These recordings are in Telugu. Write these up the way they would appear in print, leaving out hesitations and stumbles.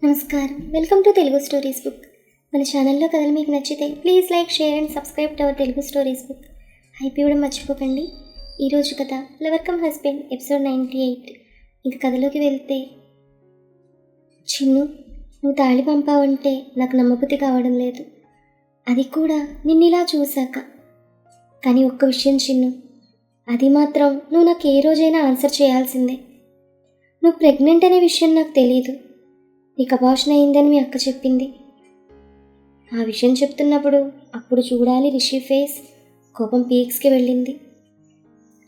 నమస్కారం, welcome to Telugu stories book. మన ఛానల్లో కథలు మీకు నచ్చితే please like, share and subscribe to our Telugu stories book. Hype ఇవ్వడం మర్చిపోకండి. ఈరోజు కథ లవర్ కమ్ హస్బెండ్ ఎపిసోడ్ 98. ఇంక కథలోకి వెళ్తే, చిన్ను, నువ్వు తాళి పంపావంటే నాకు నమ్మబుద్ధి కావడం లేదు, అది కూడా నిన్నిలా చూశాక. కానీ ఒక్క విషయం చిన్ను, అది మాత్రం నువ్వు నాకు ఏ రోజైనా ఆన్సర్ చేయాల్సిందే. నువ్వు ప్రెగ్నెంట్ అనే విషయం నాకు తెలియదు. నీకు అబార్షన్ అయిందని మీ అక్క చెప్పింది. ఆ విషయం చెప్తున్నప్పుడు అప్పుడు చూడాలి రిషి ఫేస్. కోపం పీక్స్కి వెళ్ళింది.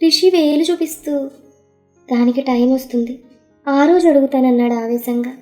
రిషి వేలు చూపిస్తూ, దానికి టైం వస్తుంది, ఆ రోజు అడుగుతానన్నాడు ఆవేశంగా.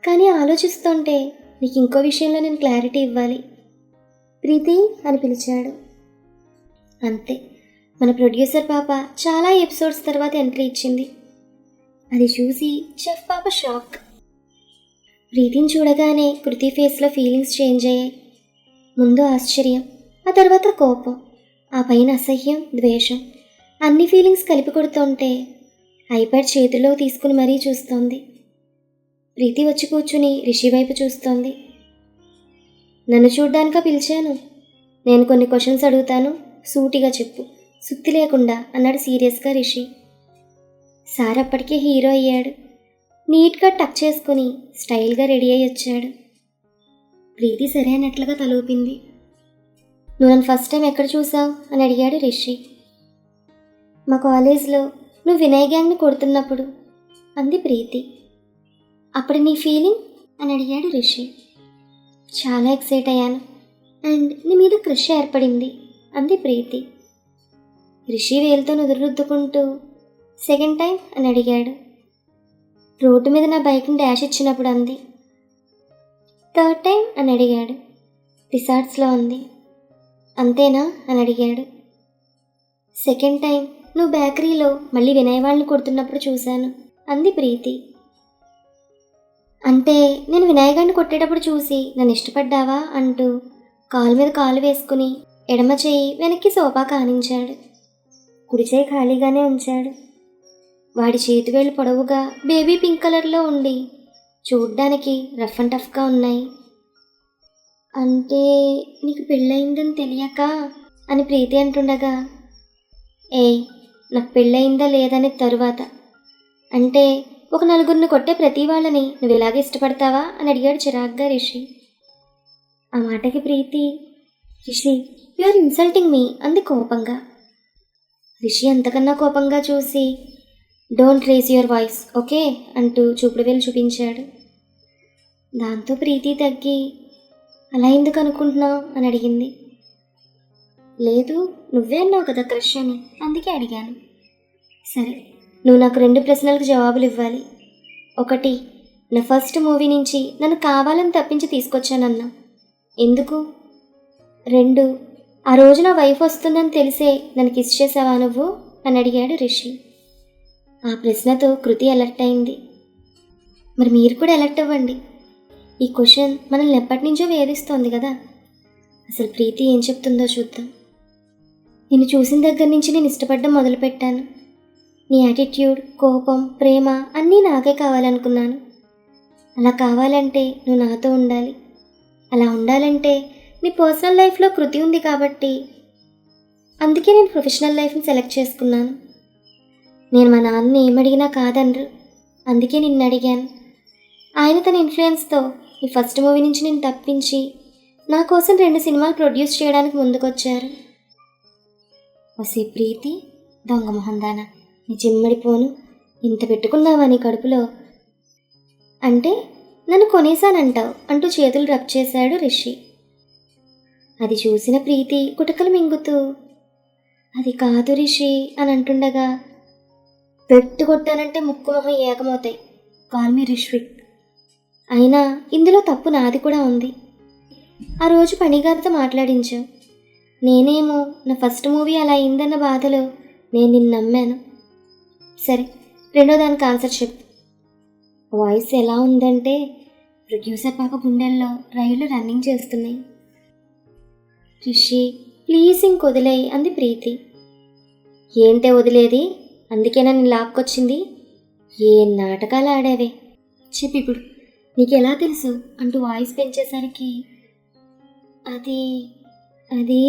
కానీ ఆలోచిస్తుంటే నీకు ఇంకో విషయంలో నేను క్లారిటీ ఇవ్వాలి. ప్రీతి అని పిలిచాడు. అంతే, మన ప్రొడ్యూసర్ పాప చాలా ఎపిసోడ్స్ తర్వాత ఎంట్రీ ఇచ్చింది. అది చూసి చెఫ్ పాప షాక్. ప్రీతిని చూడగానే కృతి ఫేస్లో ఫీలింగ్స్ చేంజ్ అయ్యాయి. ముందు ఆశ్చర్యం, ఆ తర్వాత కోపం, ఆ పైన అసహ్యం, ద్వేషం, అన్ని ఫీలింగ్స్ కలిపి కొడుతుంటే ఐప్యాడ్ చేతిలో తీసుకుని మరీ చూస్తోంది. ప్రీతి వచ్చి కూర్చుని రిషి వైపు చూస్తోంది. నన్ను చూడ్డానికా పిలిచాను? నేను కొన్ని క్వశ్చన్స్ అడుగుతాను, సూటిగా చెప్పు, సుత్తి లేకుండా అన్నాడు సీరియస్గా రిషి. సార్ అప్పటికే హీరో అయ్యాడు. నీట్గా టక్ చేసుకుని స్టైల్గా రెడీ అయ్యి వచ్చాడు. ప్రీతి సరే అన్నట్లుగా తలూపింది. నువ్వు నన్ను ఫస్ట్ టైం ఎక్కడ చూసావు అని అడిగాడు రిషి. మా కాలేజ్లో నువ్వు వినయ్ గ్యాంగ్ని కొడుతున్నప్పుడు అంది ప్రీతి. అప్పుడు నీ ఫీలింగ్ అని అడిగాడు రిషి. చాలా ఎక్సైట్ అయ్యాను అండ్ నీ మీద క్రష్ ఏర్పడింది అంది ప్రీతి. రిషి వేలుతో నుదురుద్దుకుంటూ, సెకండ్ టైం అని అడిగాడు. రోడ్డు మీద నా బైక్ని డాష్ ఇచ్చినప్పుడు అంది. థర్డ్ టైం అని అడిగాడు. రిసార్ట్స్లో ఉంది. అంతేనా అని అడిగాడు. సెకండ్ టైం నువ్వు బేకరీలో మళ్ళీ వినయ్ వాళ్ళని కొడుతున్నప్పుడు చూశాను అంది ప్రీతి. అంటే నేను వినాయకుడిని కొట్టేటప్పుడు చూసి నన్ను ఇష్టపడ్డావా అంటూ కాలు మీద కాలు వేసుకుని ఎడమ చేయి వెనక్కి సోఫా కానించాడు. కుడి చేయి ఖాళీగానే ఉంచాడు. వాడి చేతివేళ్ళు పొడవుగా బేబీ పింక్ కలర్లో ఉండి చూడ్డానికి రఫ్ అండ్ టఫ్గా ఉన్నాయి. అంటే నీకు పెళ్ళయిందని తెలియక అని ప్రీతి అంటుండగా, ఏయ్, నాకు పెళ్ళయిందా లేదని తరువాత, అంటే ఒక నలుగురిని కొట్టే ప్రతి వాళ్ళని నువ్వు ఇలాగే ఇష్టపడతావా అని అడిగాడు చిరాగ్గా రిషి. ఆ మాటకి Preethi, Rishi, you are insulting me అంది కోపంగా. రిషి అంతకన్నా కోపంగా చూసి, don't raise your voice, okay అంటూ చూపుడు వేలు చూపించాడు. దాంతో ప్రీతి తగ్గి, అలా ఎందుకు అనుకుంటున్నావు అని అడిగింది. లేదు, నువ్వే అన్నావు కదా క్రష్ అని, అందుకే అడిగాను. సరే, నువ్వు నాకు 2 ప్రశ్నలకు జవాబులు ఇవ్వాలి. ఒకటి, నా ఫస్ట్ మూవీ నుంచి నన్ను కావాలని తప్పించి తీసుకొచ్చానన్నా, ఎందుకు? 2, ఆ రోజు నా వైఫ్ వస్తుందని తెలిసే నన్ను కిస్ చేసావా నువ్వు అని అడిగాడు రిషి. ఆ ప్రశ్నతో కృతి అలర్ట్ అయింది. మరి మీరు కూడా అలర్ట్ అవ్వండి. ఈ క్వశ్చన్ మనల్ని ఎప్పటి నుంచో వేధిస్తోంది కదా. అసలు ప్రీతి ఏం చెప్తుందో చూద్దాం. నిన్ను చూసిన దగ్గర నుంచి నేను ఇష్టపడడం మొదలుపెట్టాను. నీ యాటిట్యూడ్, కోపం, ప్రేమ అన్నీ నాకే కావాలనుకున్నాను. అలా కావాలంటే నువ్వు నాతో ఉండాలి. అలా ఉండాలంటే నీ పర్సనల్ లైఫ్లో కృతి ఉంది కాబట్టి, అందుకే నేను ప్రొఫెషనల్ లైఫ్ని సెలెక్ట్ చేసుకున్నాను. నేను మా నాన్నని ఏమడిగినా కాదనరు, అందుకే నిన్ను అడిగాను. ఆయన తన ఇన్ఫ్లుయెన్స్తో ఈ ఫస్ట్ మూవీ నుంచి నేను తప్పించి నా కోసం 2 సినిమాలు ప్రొడ్యూస్ చేయడానికి ముందుకొచ్చారు. వసే ప్రీతి, దొంగ మొహందానా, నీ చిమ్మడిపోను, ఇంత పెట్టుకున్నావా నీ కడుపులో? అంటే నన్ను కొనేశానంటావు అంటూ చేతులు రబ్ చేశాడు రిషి. అది చూసిన ప్రీతి గుటకలు మింగుతూ, అది కాదు రిషి అని అంటుండగా, పెట్టు కొట్టానంటే ముక్కు మొహం ఏకమవుతాయి, కాల్ మీ రిష్విక్. అయినా ఇందులో తప్పు నాది కూడా ఉంది. ఆ రోజు పనిగారితో మాట్లాడించావు. నేనేమో నా ఫస్ట్ మూవీ అలా అయిందన్న బాధలో నేను నిన్ను నమ్మాను. సరే, రెండో దానికి ఆన్సర్ చెప్పు. వాయిస్ ఎలా ఉందంటే ప్రొడ్యూసర్ పాప గుండెల్లో రైళ్లు రన్నింగ్ చేస్తున్నాయి. రిషి, ప్లీజ్ ఇంకొదిలేయి అంది ప్రీతి. ఏంటే వదిలేది? అందుకేనా నేను లాక్కొచ్చింది? ఏ నాటకాలు ఆడావే? చెప్పు ఇప్పుడు, నీకెలా తెలుసు అంటూ వాయిస్ పెంచేసరికి అది అది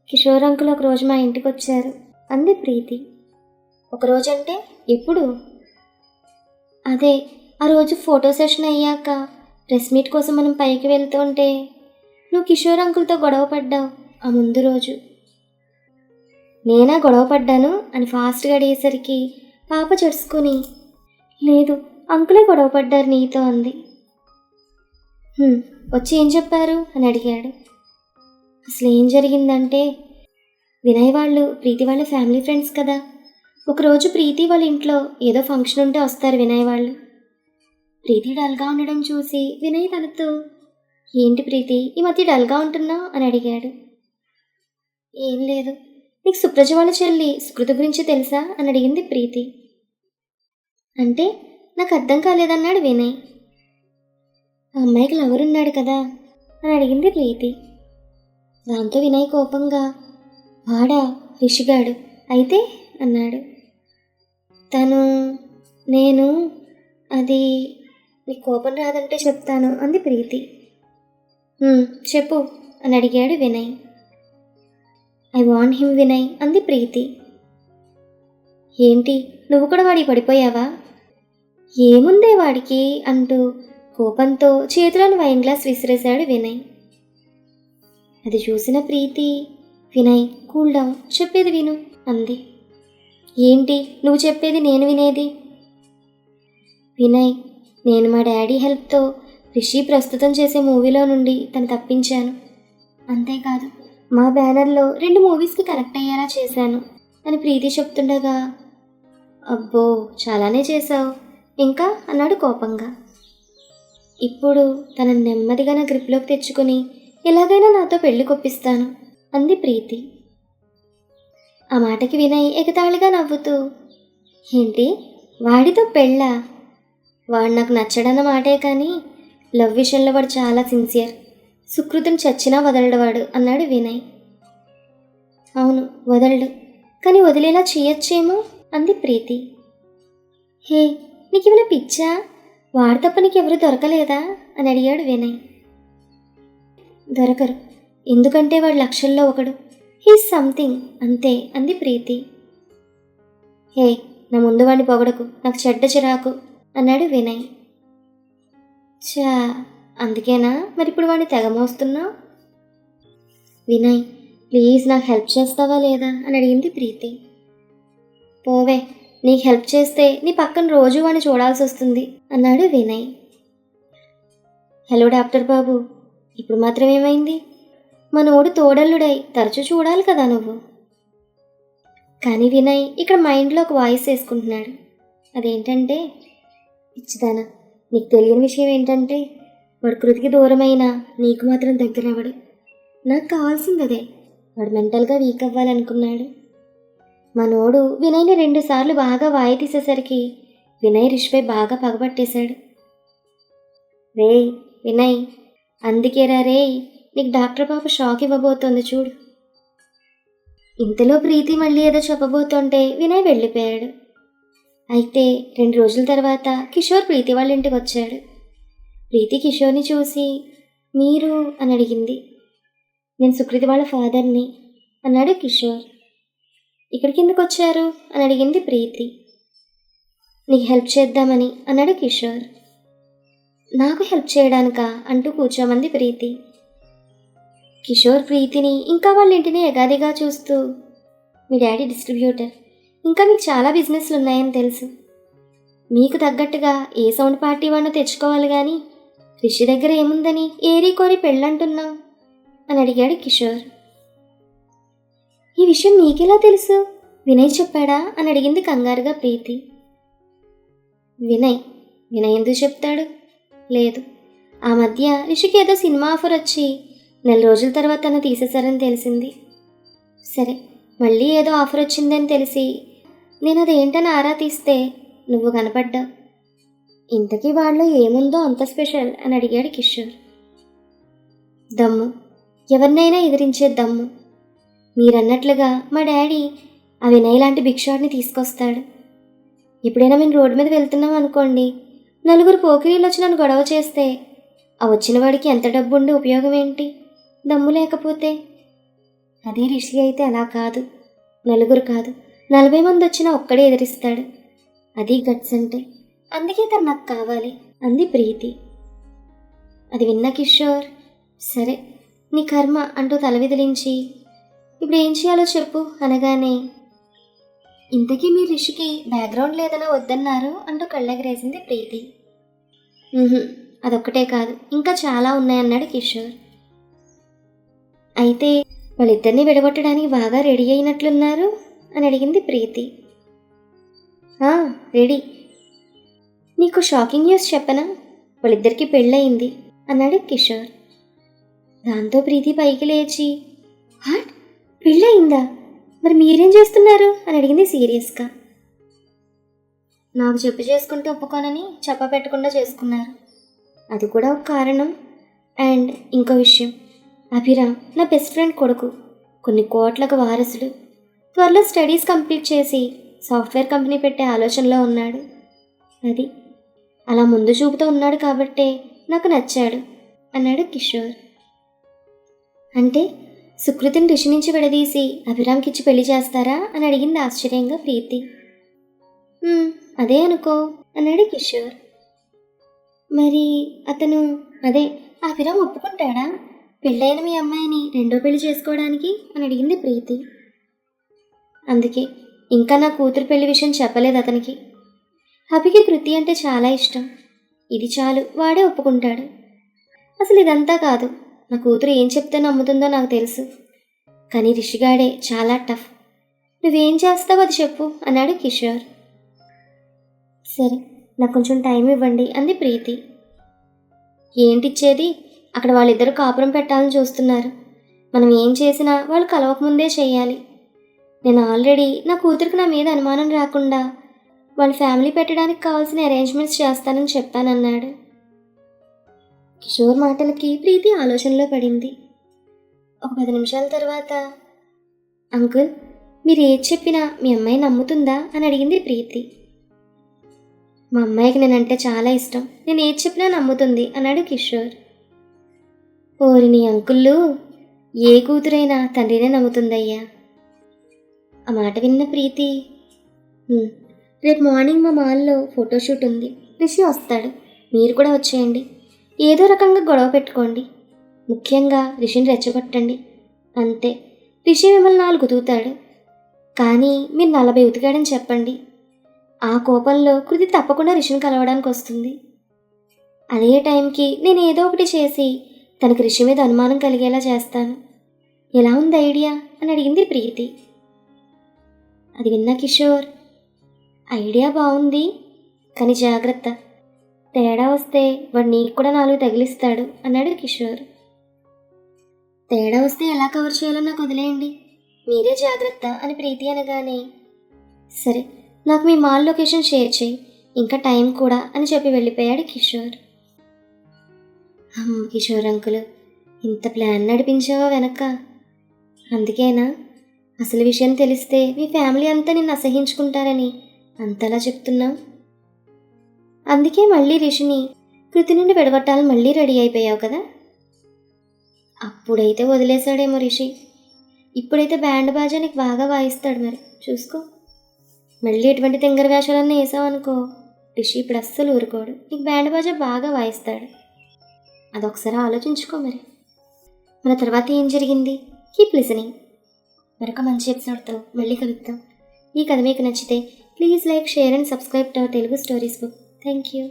కిషోర్ అంకుల్ ఒకరోజు మా ఇంటికి వచ్చారు అంది ప్రీతి. ఒకరోజు అంటే ఎప్పుడు? అదే ఆ రోజు ఫోటో సెషన్ అయ్యాక ప్రెస్ మీట్ కోసం మనం పైకి వెళ్తుంటే నువ్వు కిషోర్ అంకుల్తో గొడవ పడ్డావు ఆ ముందు రోజు. నేనా గొడవ పడ్డాను అని ఫాస్ట్గా అడిగేసరికి పాప చడుచుకుని లేదు అంకులే గొడవ పడ్డారు నీతో అంది. వచ్చి ఏం చెప్పారు అని అడిగాడు. అసలు ఏం జరిగిందంటే వినయ్ వాళ్ళు ప్రీతి వాళ్ళ ఫ్యామిలీ ఫ్రెండ్స్ కదా. ఒకరోజు ప్రీతి వాళ్ళ ఇంట్లో ఏదో ఫంక్షన్ ఉంటే వస్తారు వినయ్ వాళ్ళు. ప్రీతి డల్గా ఉండడం చూసి వినయ్ తనతో ఏంటి ప్రీతి ఈ మధ్య డల్గా ఉంటున్నావు అని అడిగాడు. ఏం లేదు, నీకు సుప్రజ వాళ్ళ చెల్లి సుకృతి గురించి తెలుసా అని అడిగింది ప్రీతి. అంటే నాకు అర్థం కాలేదన్నాడు వినయ్. ఆ అమ్మాయికి లవరున్నాడు కదా అని అడిగింది ప్రీతి. దాంతో వినయ్ కోపంగా వాడా రిషిగాడు అయితే అన్నాడు. నేను అది నీకు కోపం రాదంటే చెప్తాను అంది ప్రీతి. చెప్పు అని అడిగాడు Vinay. I want him Vinay అంది ప్రీతి. ఏంటి నువ్వు కూడా వాడికి పడిపోయావా? ఏముందే వాడికి అంటూ కోపంతో చేతిలోని వైన్ గ్లాస్ విసిరేశాడు వినయ్. అది చూసిన ప్రీతి వినయ్ కూల్ డౌన్, చెప్పేది విను అంది. ఏంటి నువ్వు చెప్పేది నేను వినేది? వినయ్, నేను మా డాడీ హెల్ప్తో రిషి ప్రస్తుతం చేసే మూవీలో నుండి తను తప్పించాను. అంతేకాదు మా బ్యానర్లో 2 మూవీస్కి కనెక్ట్ అయ్యేలా చేశాను అని ప్రీతి చెప్తుండగా అబ్బో చాలానే చేశావు ఇంకా అన్నాడు కోపంగా. ఇప్పుడు తన నెమ్మదిగా నా గ్రిప్లోకి తెచ్చుకుని ఎలాగైనా నాతో పెళ్లి కొప్పిస్తాను అంది ప్రీతి. ఆ మాటకి వినయ్ ఎగతాళిగా నవ్వుతూ ఏంటి వాడితో పెళ్ళా? వాడు నాకు నచ్చడన్న మాటే కానీ లవ్ విషయంలో వాడు చాలా సిన్సియర్. సుకృతిని చచ్చినా వదలడవాడు అన్నాడు వినయ్. అవును వదలడు, కానీ వదిలేలా చేయొచ్చేమో అంది ప్రీతి. హే నీకేమైనా పిచ్చా? వాడు తప్ప నీకెవరు దొరకలేదా అని అడిగాడు వినయ్. దొరకరు, ఎందుకంటే వాడు లక్షల్లో ఒకడు. హీస్ సంథింగ్ అంతే అంది ప్రీతి. హే నా ముందు వాడిని పొగడకు, నాకు చెడ్డ చిరాకు అన్నాడు వినయ్. చా అందుకేనా మరి ఇప్పుడు వాడిని తెగ మోస్తున్నావు? వినయ్ ప్లీజ్ నాకు హెల్ప్ చేస్తావా లేదా అని అడిగింది ప్రీతి. పోవే, నీకు హెల్ప్ చేస్తే నీ పక్కన రోజు వాడిని చూడాల్సి వస్తుంది అన్నాడు వినయ్. హలో డాక్టర్ బాబు, ఇప్పుడు మాత్రం ఏమైంది? మనోడు తోడల్లుడై తరచూ చూడాలి కదా నువ్వు. కానీ వినయ్ ఇక్కడ మైండ్లో ఒక వాయిస్ వేసుకుంటున్నాడు. అదేంటంటే పిచ్చిదానా, నీకు తెలియని విషయం ఏంటంటే వాడు కృతికి దూరమైన నీకు మాత్రం దగ్గర అవ్వడు. నాకు కావాల్సింది అదే. వాడు మెంటల్గా వీక్ అవ్వాలనుకున్నాడు. మనోడు వినయ్ని 2 సార్లు బాగా వాయి తీసేసరికి వినయ్ రిషిపై బాగా పగబట్టేశాడు. రేయ్ వినయ్, అందుకేరా రేయ్ నీకు డాక్టర్ పాప షాక్ ఇవ్వబోతోంది చూడు. ఇంతలో ప్రీతి మళ్ళీ ఏదో చెప్పబోతుంటే వినయ్ వెళ్ళిపోయాడు. అయితే 2 రోజుల తర్వాత కిషోర్ ప్రీతి వాళ్ళ ఇంటికి వచ్చాడు. ప్రీతి కిషోర్ని చూసి మీరు అని అడిగింది. నేను సుకృతి వాళ్ళ ఫాదర్ని అన్నాడు కిషోర్. ఇక్కడికి ఎందుకు వచ్చారు అని అడిగింది ప్రీతి. నీకు హెల్ప్ చేద్దామని అన్నాడు కిషోర్. నాకు హెల్ప్ చేయడానికా అంటూ కూర్చోమంది ప్రీతి. కిషోర్ ప్రీతిని ఇంకా వాళ్ళ ఇంటిని ఎగాదిగా చూస్తూ మీ డాడీ డిస్ట్రిబ్యూటర్, ఇంకా మీకు చాలా బిజినెస్లు ఉన్నాయని తెలుసు. మీకు తగ్గట్టుగా ఏ సౌండ్ పార్టీ వాడినో తెచ్చుకోవాలి కానీ రిషి దగ్గర ఏముందని ఏరి కోరి పెళ్ళంటున్నావు అని అడిగాడు కిషోర్. ఈ విషయం మీకెలా తెలుసు? వినయ్ చెప్పాడా అని అడిగింది కంగారుగా ప్రీతి. వినయ్ ఎందుకు చెప్తాడు? లేదు, ఆ మధ్య రిషికి ఏదో సినిమా ఆఫర్ వచ్చి 4 రోజుల తర్వాత తను తీసేశారని తెలిసింది. సరే, మళ్ళీ ఏదో ఆఫర్ వచ్చిందని తెలిసి నేను అదేంటని ఆరా తీస్తే నువ్వు కనపడ్డావు. ఇంతకీ వాళ్ళలో ఏముందో అంత స్పెషల్ అని అడిగాడు కిషోర్. దమ్ము, ఎవరినైనా ఎదిరించే దమ్ము. మీరన్నట్లుగా మా డాడీ ఆ వినయ్ లాంటి బిగ్ షాట్ని తీసుకొస్తాడు. ఎప్పుడైనా మేము రోడ్డు మీద వెళ్తున్నాం అనుకోండి, నలుగురు పోకిరీలు వచ్చి నన్ను గొడవ చేస్తే ఆ వచ్చిన వాడికి ఎంత డబ్బు ఉండి ఉపయోగం ఏంటి? దమ్ము లేకపోతే. అదే రిషి అయితే అలా కాదు. నలుగురు కాదు, 40 మంది వచ్చినా ఒక్కడే ఎదిరిస్తాడు. అది గట్స్ అంటే. అందుకే తను నాకు కావాలి అంది ప్రీతి. అది విన్న కిషోర్, సరే నీ కర్మ అంటూ తల విదిలించి, ఇప్పుడు ఏం చేయాలో చెప్పు అనగానే, ఇంతకీ మీ రిషికి బ్యాక్గ్రౌండ్ లేదనా వద్దన్నారు అంటూ కళ్ళెగరేసింది ప్రీతి. అదొక్కటే కాదు, ఇంకా చాలా ఉన్నాయన్నాడు కిషోర్. అయితే వాళ్ళిద్దరినీ విడగొట్టడానికి బాగా రెడీ అయినట్లున్నారు అని అడిగింది ప్రీతి. రెడీ. నీకు షాకింగ్ న్యూస్ చెప్పనా? వాళ్ళిద్దరికీ పెళ్ళయింది అన్నాడు కిషోర్. దాంతో ప్రీతి పైకి లేచి, వాట్, పెళ్ళయిందా? మరి మీరేం చేస్తున్నారు అని అడిగింది సీరియస్గా. నాకు చెప్పు చేసుకుంటూ ఒప్పుకోనని చెప్ప పెట్టకుండా చేసుకున్నారు, అది కూడా ఒక కారణం. అండ్ ఇంకో విషయం, అభిరామ్ నా బెస్ట్ ఫ్రెండ్ కొడుకు, కొన్ని కోట్లకు వారసుడు. త్వరలో స్టడీస్ కంప్లీట్ చేసి సాఫ్ట్వేర్ కంపెనీ పెట్టే ఆలోచనలో ఉన్నాడు. అది అలా ముందు చూపుతూ ఉన్నాడు కాబట్టే నాకు నచ్చాడు అన్నాడు కిషోర్. అంటే సుకృతిని రిషి నుంచి విడదీసి అభిరామ్కిచ్చి పెళ్లి చేస్తారా అని అడిగింది ఆశ్చర్యంగా ప్రీతి. అదే అనుకో అన్నాడు కిషోర్. మరి అతను, అదే అభిరామ్ ఒప్పుకుంటాడా పెళ్ళైన మీ అమ్మాయిని రెండో పెళ్లి చేసుకోవడానికి అని అడిగింది ప్రీతి. అందుకే ఇంకా నా కూతురు పెళ్లి విషయం చెప్పలేదు అతనికి. అభికి కృతి అంటే చాలా ఇష్టం, ఇది చాలు వాడే ఒప్పుకుంటాడు. అసలు ఇదంతా కాదు, నా కూతురు ఏం చెప్తే నమ్ముతుందో నాకు తెలుసు. కానీ రిషిగాడే చాలా టఫ్. నువ్వేం చేస్తావు అది చెప్పు అన్నాడు కిషోర్. సరే నాకు కొంచెం టైం ఇవ్వండి అంది ప్రీతి. ఏంటిచ్చేది? అక్కడ వాళ్ళిద్దరూ కాపురం పెట్టాలని చూస్తున్నారు. మనం ఏం చేసినా వాళ్ళు కలవకముందే చేయాలి. నేను ఆల్రెడీ నా కూతురికి నా మీద అనుమానం రాకుండా వాళ్ళ ఫ్యామిలీ పెట్టడానికి కావాల్సిన అరేంజ్మెంట్స్ చేస్తానని చెప్పానన్నాడు. కిషోర్ మాటలకి ప్రీతి ఆలోచనలో పడింది. ఒక 10 నిమిషాల తర్వాత, అంకుల్ మీరు ఏది చెప్పినా మీ అమ్మాయి నమ్ముతుందా అని అడిగింది ప్రీతి. మా అమ్మాయికి నేనంటే చాలా ఇష్టం, నేను ఏది చెప్పినా నమ్ముతుంది అన్నాడు కిషోర్. ఓరి నీ అంకుళ్ళు, ఏ కూతురైనా తండ్రినే నమ్ముతుందయ్యా. ఆ మాట విన్న ప్రీతి, రేపు మార్నింగ్ మా మాల్లో ఫోటోషూట్ ఉంది, రిషి వస్తాడు, మీరు కూడా వచ్చేయండి. ఏదో రకంగా గొడవ పెట్టుకోండి, ముఖ్యంగా రిషిని రెచ్చగొట్టండి. అంతే, రిషి మిమ్మల్ని 4 ఉతుకుతాడు, కానీ మీరు 40 ఉతికాడని చెప్పండి. ఆ కోపంలో కృతి తప్పకుండా రిషిని కలవడానికి వస్తుంది. అదే టైంకి నేను ఏదో ఒకటి చేసి తనకి రిషి మీద అనుమానం కలిగేలా చేస్తాను. ఎలా ఉంది ఐడియా అని అడిగింది ప్రీతి. అది విన్న కిషోర్, ఐడియా బాగుంది, కానీ జాగ్రత్త, తేడా వస్తే వాడు నీకు కూడా 4 తగిలిస్తాడు అన్నాడు కిషోర్. తేడా వస్తే ఎలా కవర్ చేయాలో నాకు వదిలేయండి, మీరే జాగ్రత్త అని ప్రీతి అనగానే, సరే నాకు మీ మాల్ లొకేషన్ షేర్ చేయి, ఇంకా టైం కూడా అని చెప్పి వెళ్ళిపోయాడు కిషోర్. కిషోర్ అంకుల్, ఇంత ప్లాన్ నడిపించావా వెనక? అందుకేనా అసలు విషయం తెలిస్తే మీ ఫ్యామిలీ అంతా నిన్ను అసహించుకుంటారని అంతలా చెప్తున్నావు? అందుకే మళ్ళీ రిషిని కృతి నుండి విడగొట్టాలని మళ్ళీ రెడీ అయిపోయావు కదా? అప్పుడైతే వదిలేశాడేమో రిషి, ఇప్పుడైతే బ్యాండ్ బాజా నీకు బాగా వాయిస్తాడు, మరి చూసుకో. మళ్ళీ ఎటువంటి తింగర వేషాలన్నీ వేసావనుకో, రిషి ఇప్పుడు అస్సలు ఊరుకోడు, నీకు బ్యాండ్ బాజా బాగా వాయిస్తాడు. అదొకసారి ఆలోచించుకో. మరి మన తర్వాత ఏం జరిగింది? Keep listening. మరొక మంచి ఎపిసోడ్తో మళ్ళీ కలుద్దాం. ఈ కథ మీకు నచ్చితే please like, share and subscribe to our Telugu stories book. Thank you.